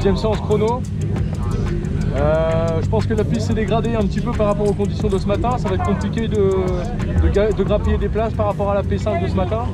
Deuxième séance chrono. Je pense que la piste s'est dégradée un petit peu par rapport aux conditions de ce matin. Ça va être compliqué de grappiller des places par rapport à la P5 de ce matin.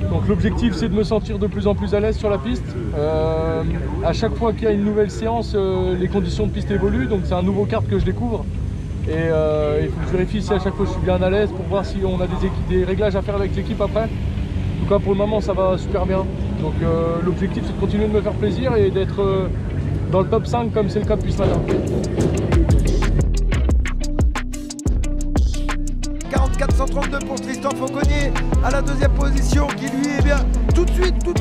Donc l'objectif c'est de me sentir de plus en plus à l'aise sur la piste. À chaque fois qu'il y a une nouvelle séance, les conditions de piste évoluent, donc c'est un nouveau kart que je découvre. Et il faut que je vérifie si à chaque fois je suis bien à l'aise pour voir si on a des réglages à faire avec l'équipe après. En tout cas pour le moment ça va super bien. Donc l'objectif c'est de continuer de me faire plaisir et d'être dans le top 5 comme c'est le cas depuis ce matin. 44-132 pour Tristan Fauconnier à la deuxième position qui lui est bien tout de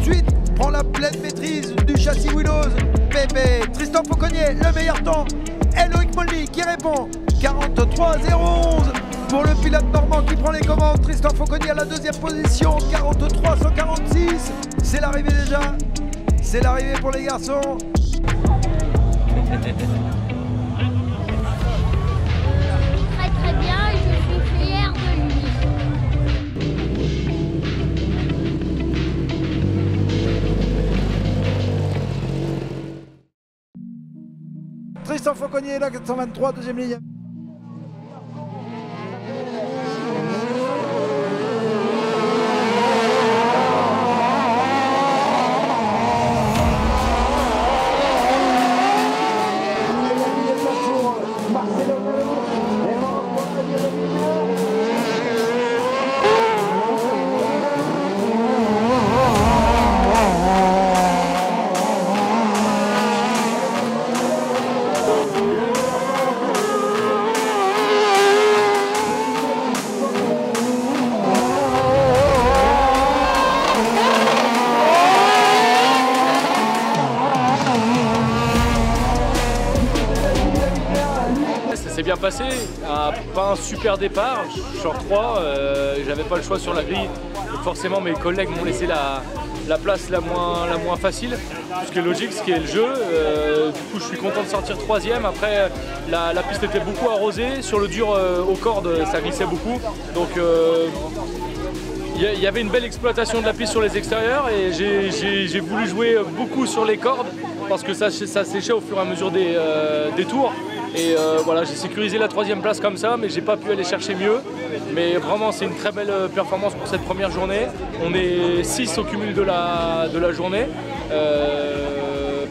suite prend la pleine maîtrise du châssis Willows. Bébé Tristan Fauconnier, le meilleur temps. Et Loïc Molny qui répond 43-011 pour le pilote normand qui prend les commandes. Tristan Fauconnier à la deuxième position, 43-146. C'est l'arrivée déjà, c'est l'arrivée pour les garçons. Très bien et je suis fier de lui. Tristan Fauconnier, la 423, deuxième ligne. C'est bien passé, pas un super départ, short 3, j'avais pas le choix sur la grille, donc forcément mes collègues m'ont laissé la place la moins facile, ce qui est logique, ce qui est le jeu. Du coup je suis content de sortir troisième. Après la piste était beaucoup arrosée, sur le dur aux cordes ça glissait beaucoup, donc il y avait une belle exploitation de la piste sur les extérieurs et j'ai voulu jouer beaucoup sur les cordes parce que ça séchait au fur et à mesure des tours. Et voilà, j'ai sécurisé la troisième place comme ça, mais j'ai pas pu aller chercher mieux. Mais vraiment, c'est une très belle performance pour cette première journée. On est 6 au cumul de la journée.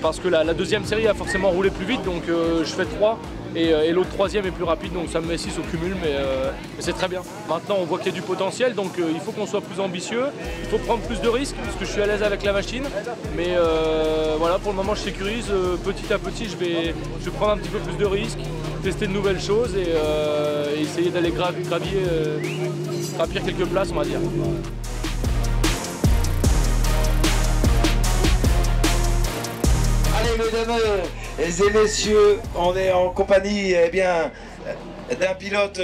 Parce que la deuxième série a forcément roulé plus vite, donc je fais 3. Et l'autre troisième est plus rapide, donc ça me met 6 au cumul, mais c'est très bien. Maintenant on voit qu'il y a du potentiel, donc il faut qu'on soit plus ambitieux, il faut prendre plus de risques, parce que je suis à l'aise avec la machine. Mais voilà, pour le moment je sécurise, petit à petit je vais prendre un petit peu plus de risques, tester de nouvelles choses et essayer d'aller gravir quelques places, on va dire. Allez mesdames et messieurs, on est en compagnie d'un pilote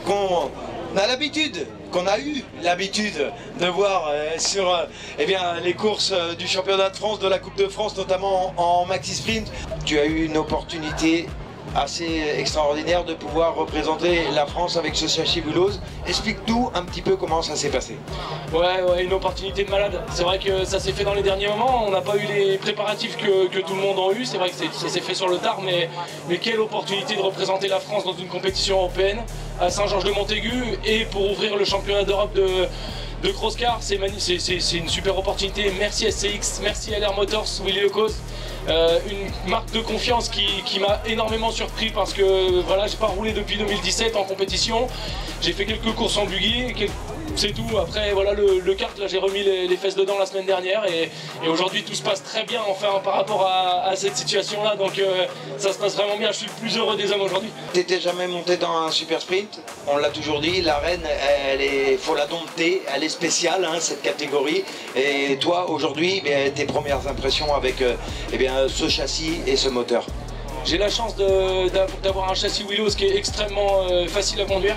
qu'on a eu l'habitude de voir sur les courses du championnat de France, de la Coupe de France, notamment en maxi sprint. Tu as eu une opportunité assez extraordinaire de pouvoir représenter la France avec ce châssis Willows. Explique-nous un petit peu comment ça s'est passé. Ouais, une opportunité de malade. C'est vrai que ça s'est fait dans les derniers moments. On n'a pas eu les préparatifs que tout le monde a eu. C'est vrai que ça s'est fait sur le tard, mais quelle opportunité de représenter la France dans une compétition européenne à Saint-Georges-de-Montaigu et pour ouvrir le championnat d'Europe de cross-car. C'est une super opportunité. Merci SCX, merci LR Motors, Willy Lecause. Une marque de confiance qui m'a énormément surpris parce que voilà, j'ai pas roulé depuis 2017 en compétition. J'ai fait quelques courses en buggy, c'est tout. Après voilà, le kart, là j'ai remis les fesses dedans la semaine dernière et aujourd'hui tout se passe très bien enfin par rapport à cette situation là, donc ça se passe vraiment bien. Je suis le plus heureux des hommes aujourd'hui. T'étais jamais monté dans un super sprint, on l'a toujours dit, l'arène faut la dompter, elle est spéciale hein, cette catégorie. Et toi aujourd'hui, tes premières impressions avec ce châssis et ce moteur? J'ai la chance d'avoir un châssis Willows qui est extrêmement facile à conduire.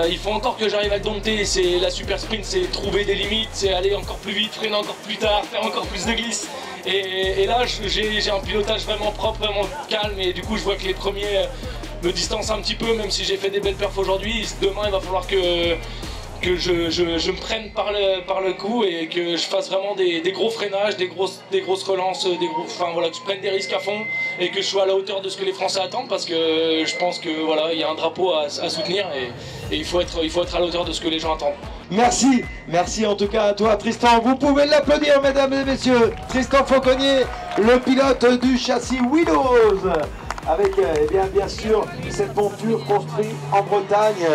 Il faut encore que j'arrive à le dompter, c'est la super sprint, c'est trouver des limites, c'est aller encore plus vite, freiner encore plus tard, faire encore plus de glisse. Et là j'ai un pilotage vraiment propre, vraiment calme et du coup je vois que les premiers me distancent un petit peu, même si j'ai fait des belles perfs aujourd'hui. Demain il va falloir que que je me prenne par le cou et que je fasse vraiment des gros freinages, des grosses relances, enfin voilà, que je prenne des risques à fond et que je sois à la hauteur de ce que les Français attendent, parce que je pense que voilà, il y a un drapeau à soutenir et il faut être à la hauteur de ce que les gens attendent. Merci, merci en tout cas à toi Tristan, vous pouvez l'applaudir mesdames et messieurs. Tristan Fauconnier, le pilote du châssis Willows, avec bien sûr cette monture construite en Bretagne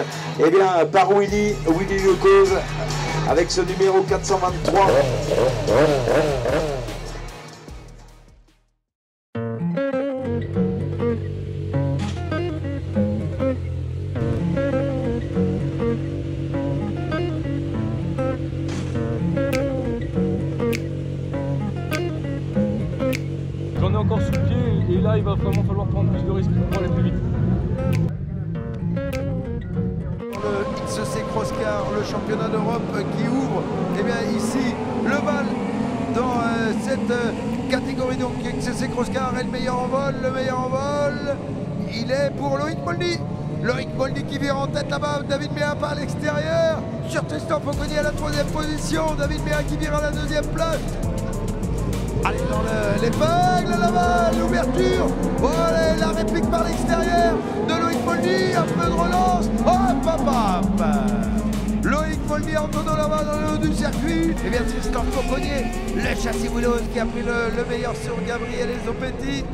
par Willy Lecause, avec ce numéro 423. J'en ai encore sous le pied et là il va vraiment falloir prendre plus de risques pour aller plus vite. Le XC Crosscar, le championnat d'Europe qui ouvre ici le bal dans cette catégorie, donc XC Crosscar est le meilleur en vol, il est pour Loïc Molny. Loïc Molny qui vient en tête là-bas, David Méa par l'extérieur, sur Tristan Fauconnier à la 3e position, David Méa qui vire à la 2e place. Allez, dans l'épingle là-bas, l'ouverture. Oh, allez, la réplique par l'extérieur de Loïc Molny, un peu de relance. Hop, hop, hop. Loïc Molny en tonneau là-bas dans le haut du circuit. Et bien Tristan Fauconnier, le châssis Willows qui a pris le meilleur sur Gabriel Zopetti.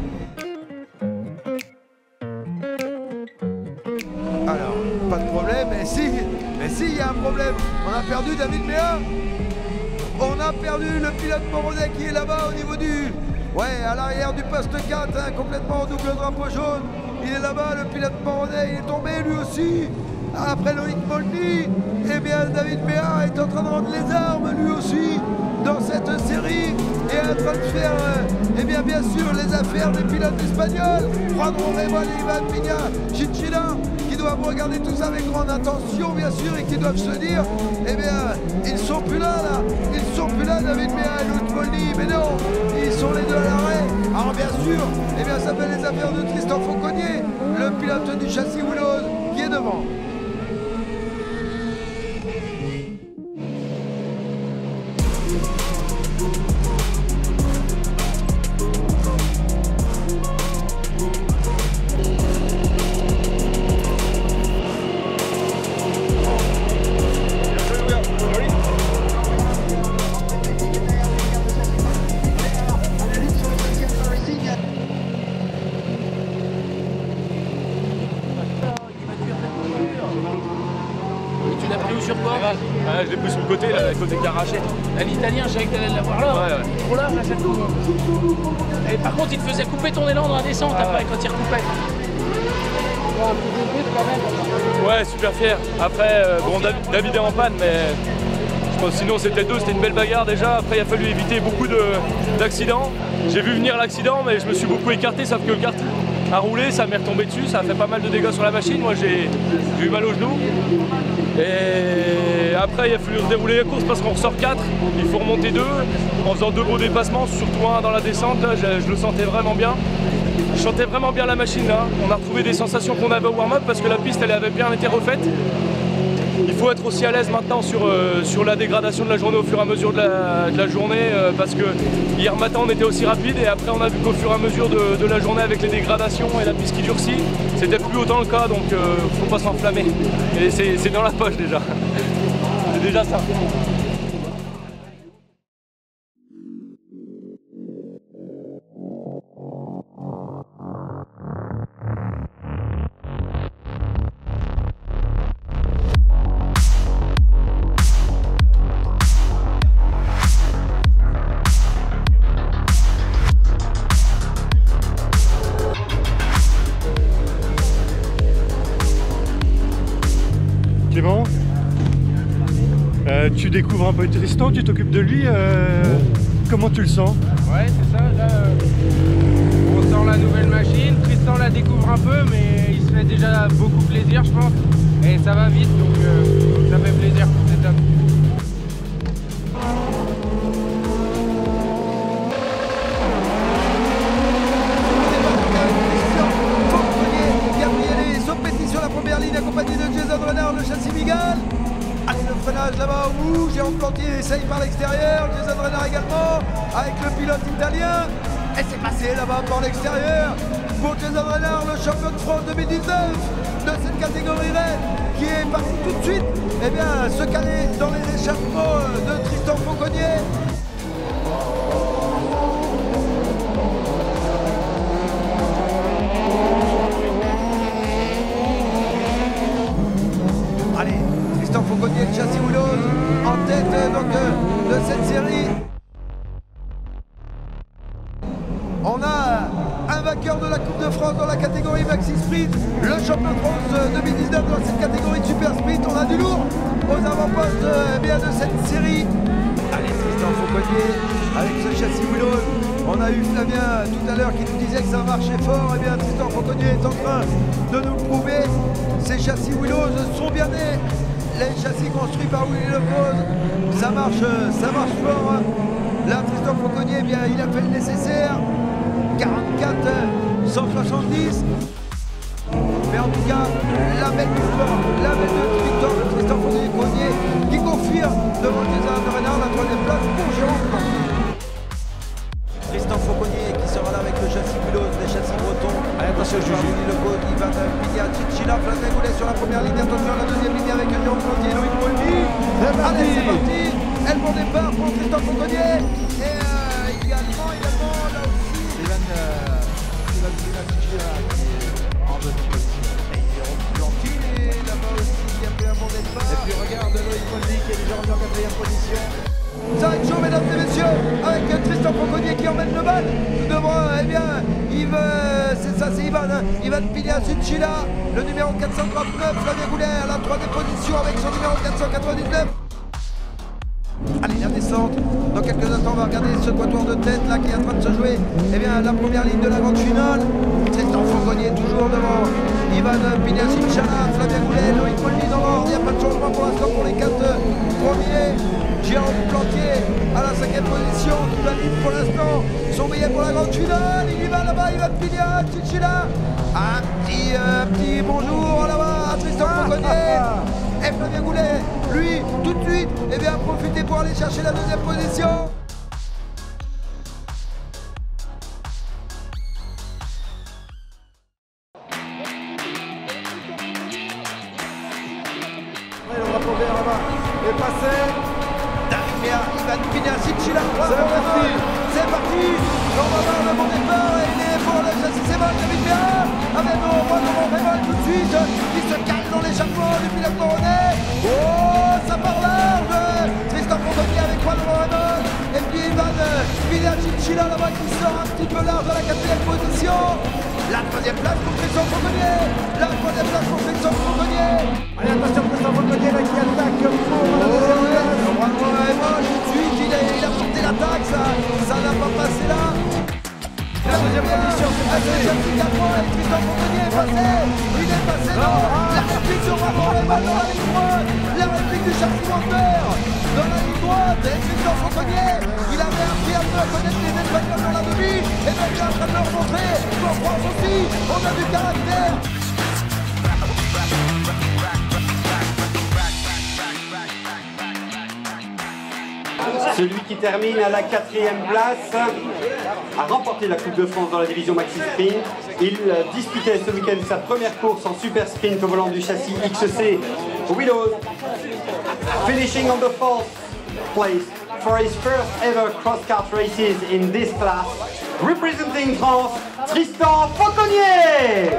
Alors, pas de problème, mais si, il y a un problème. On a perdu David Méa. On a perdu le pilote Moronnet qui est là-bas au niveau du... Ouais, à l'arrière du poste 4, complètement en double drapeau jaune. Il est là-bas, le pilote Moronnet, il est tombé lui aussi. Après Loïc Molny, David Méa est en train de rendre les armes lui aussi dans cette série et est en train de faire, bien sûr, les affaires des pilotes espagnols. Juan Romero et Ivan Pina Chinchilla qui doivent regarder tout ça avec grande attention, bien sûr, et qui doivent se dire, ils sont plus là, ils sont plus là, David Méa et Loïc Molny, mais non, ils sont les deux à l'arrêt. Alors bien sûr, ça fait les affaires de Tristan Fauconnier, le pilote du châssis Willows, qui est devant. Tu l'as pris où sur quoi? Je l'ai pris sur le côté, là, le côté qui est arraché. L'italien, je savais que t'allais l'avoir là. Ouais. Trop là, ça te coupe. Et par contre, il te faisait couper ton élan dans la descente après, quand il recoupait. Ouais, super fier. Après, David est en panne, mais je pense sinon c'était une belle bagarre déjà. Après, il a fallu éviter beaucoup d'accidents. J'ai vu venir l'accident, mais je me suis beaucoup écarté, sauf que le kart a roulé, ça m'est retombé dessus, ça a fait pas mal de dégâts sur la machine. Moi, j'ai eu mal au genou. Et après, il a fallu redérouler la course parce qu'on ressort 4, il faut remonter 2 en faisant 2 gros dépassements, surtout un dans la descente. Là, je le sentais vraiment bien. Je sentais vraiment bien la machine là. On a retrouvé des sensations qu'on avait au warm-up parce que la piste elle avait bien été refaite. Il faut être aussi à l'aise maintenant sur la dégradation de la journée au fur et à mesure de la journée parce que hier matin on était aussi rapide et après on a vu qu'au fur et à mesure de la journée avec les dégradations et la piste qui durcit, c'était plus autant le cas, donc faut pas s'enflammer. Et c'est dans la poche déjà. C'est déjà ça. Clément, tu découvres un peu Tristan, tu t'occupes de lui, comment tu le sens? Ouais, c'est ça, là on sort la nouvelle machine, Tristan la découvre un peu mais il se fait déjà beaucoup plaisir je pense et ça va vite donc ça fait plaisir, c'est top. Gabriel Zopetti sur la première ligne accompagné de Jason Renard, le châssis Migal. Allez, le freinage là-bas au bout, Jérôme Plantier essaye par l'extérieur, Jason Renard également, avec le pilote italien. Et c'est passé là-bas par l'extérieur pour Jason Renard, le champion de France 2019 de cette catégorie raid, qui est parti tout de suite se caler dans les échappements de Tristan Fauconnier. Allez, Tristan Fauconnier, le châssis Willows, en tête de cette série. On a un vainqueur de la Coupe de France dans la catégorie Maxi Sprint, le champion de France 2019 dans cette catégorie de Super Sprint. On a du lourd aux avant-postes de cette série. Allez, Tristan Fauconnier avec ce châssis Willows. On a eu Flavien tout à l'heure qui nous disait que ça marchait fort. Tristan Fauconnier est en train de nous le prouver. Ces châssis Willows sont bien nés. Les châssis construits par Willy Lecause, ça marche fort. Là, Tristan Fauconnier, il a fait le nécessaire. 44 170. Mais en tout cas, la belle victoire, la belle victoire de Tristan Fauconnier qui confirme devant Jason Renard la 3e place pour Jérôme Plantier. Tristan Fauconnier qui sera là avec le châssis Willows, les châssis bretons. Allez, attention, Willy Lecause, Ivan Pigna, Chinchilla, Flavien Goulet sur la première ligne. Attention à la deuxième ligne avec Jérôme Plantier, Loïc Molny. Allez, c'est parti. Elle bon départ pour Tristan Fauconnier. Et également, là aussi, Ivan Chinchilla qui est en bonne position. Et Jérôme Plantier là-bas aussi qui a fait un bon départ. Et puis regarde Loïc Molny qui est déjà revenu en 4e position. Ça va être chaud, mesdames et messieurs, avec Tristan Fauconnier qui emmène le bal. Devant, c'est Ivan Pigna Chinchilla, le numéro 439, Flavien Goulet à la 3e position avec son numéro 499. Allez, la descente. Dans quelques instants, on va regarder ce quatuor de tête là qui est en train de se jouer. La première ligne de la grande finale. Tristan Fauconnier toujours devant. Ivan Pigna Chinchilla, Flavien Goulet, Loïc Molny dans l'ordre. Il n'y a pas de changement pour l'instant pour les 4 premiers. Jérôme Plantier à la 5e position qui valide pour l'instant son billet pour la grande finale. Il y va là-bas, Ivan Pigna Chinchilla. Un petit bonjour là-bas à Tristan Fauconnier. Et Flavien Goulet, lui, tout de suite, a profité pour aller chercher la 2e position. Le drapeau vert là-bas est passé. Ivan Pigna Chinchilla, c'est parti. On va voir le bon départ et il est pour le châssis, c'est bon, David Béat avec Laurent Rémol tout de suite qui se cale dans l'échappement du pilote Moronnet. Oh, ça part large. Tristan Fauconnier avec Laurent Rémol et puis Ivan Pigna Chinchilla là-bas qui sort un petit peu large à la 4e position. La 3e place pour Tristan Fauconnier. La 3e place pour Tristan Fauconnier. Allez, attention, Tristan Fauconnier là qui attaque pour la 2e place. Laurent Rémol tout de suite, il a porté l'attaque, ça n'a pas passé là. La 2e position, c'est également et Tristan Fauconnier est passé. Il est passé dans la réplique sur Laurent Rémol dans la ligne droite. La réplique du châssis Wander dans la ligne droite. Et Tristan Fauconnier, il avait appris un peu à connaître les Espagnols dans la demi. Et donc il est en train de leur montrer qu'en France aussi, on a du caractère. Celui qui termine à la 4e place a remporté la Coupe de France dans la division Maxi Sprint. Il disputait ce week-end sa première course en Super Sprint au volant du châssis XC Willows, finishing on the 4th place for his first ever cross-kart races in this class, representing France, Tristan Fauconnier.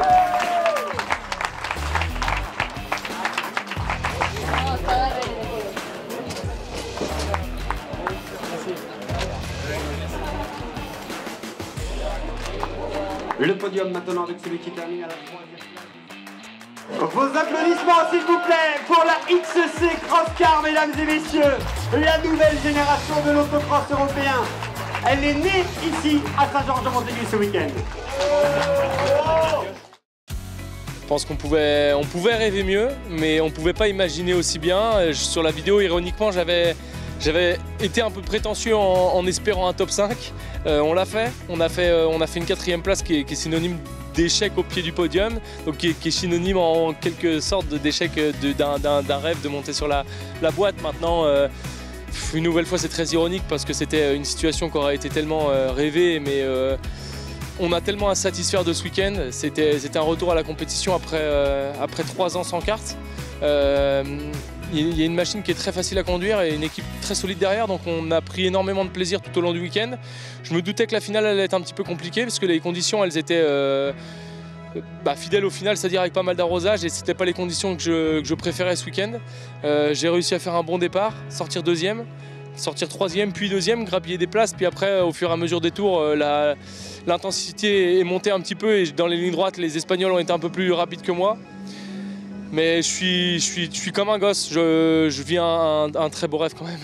Le podium maintenant avec celui qui termine à la 3e. Vos applaudissements s'il vous plaît pour la XC Cross Car, mesdames et messieurs, la nouvelle génération de l'autocross européen. Elle est née ici à Saint-Georges-de-Montaigu ce week-end. Je pense qu'on pouvait rêver mieux, mais on ne pouvait pas imaginer aussi bien. Sur la vidéo, ironiquement, j'avais été un peu prétentieux en espérant un top 5. On l'a fait. On a fait une 4e place qui est synonyme d'échec au pied du podium, donc qui est synonyme en quelque sorte d'échec d'un rêve de monter sur la boîte. Maintenant, une nouvelle fois, c'est très ironique parce que c'était une situation qui aurait été tellement rêvée, mais on a tellement à satisfaire de ce week-end. C'était un retour à la compétition après 3 ans sans carte. Il y a une machine qui est très facile à conduire et une équipe très solide derrière, donc on a pris énormément de plaisir tout au long du week-end. Je me doutais que la finale allait être un petit peu compliquée parce que les conditions elles étaient fidèles au final, c'est-à-dire avec pas mal d'arrosage, et c'était pas les conditions que je préférais ce week-end. J'ai réussi à faire un bon départ, sortir deuxième, sortir troisième puis deuxième, grappiller des places, puis après au fur et à mesure des tours l'intensité est montée un petit peu et dans les lignes droites les Espagnols ont été un peu plus rapides que moi. Mais je suis comme un gosse, je vis un très beau rêve quand même.